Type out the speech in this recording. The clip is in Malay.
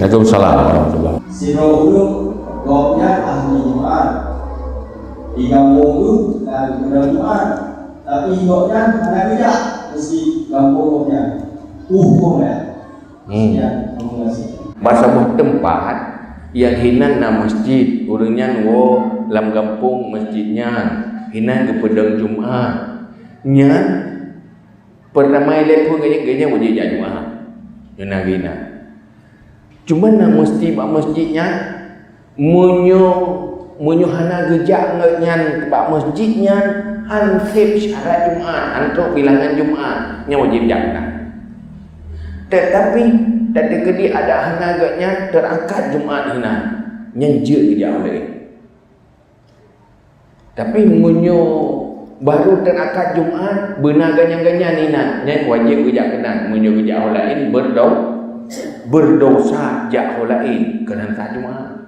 Waalaikumsalam warahmatullahi wabarakatuh. Siro ulung gopnya ahli Jumat. Di kampung itu dan udah Jumat. Tapi gopnya anak kerja mesti kampungnya. Hukumnya. Ya, kamu ngasih. Masa tempat yang hinan na masjid, urangnya wo lam kampung masjidnya hinan ke pedang Jumat. Nya pertama ile pun gaya wajib Jumat. Yana gina. Cuma na mesti pak masjidnya munyo hana gejak ngan pak masjidnya hansip syarat Jumat, antuk bilangan Jumat nya wajib jangan. Tetapi ketika dia ada hanaganya terangkat Jumat hina nyenje gejak oleh. Tapi munyo baru terangkat Jumat benaganya nina nya wajib gejak kena munyo gejak lain berdosa jak lain kena Jumat.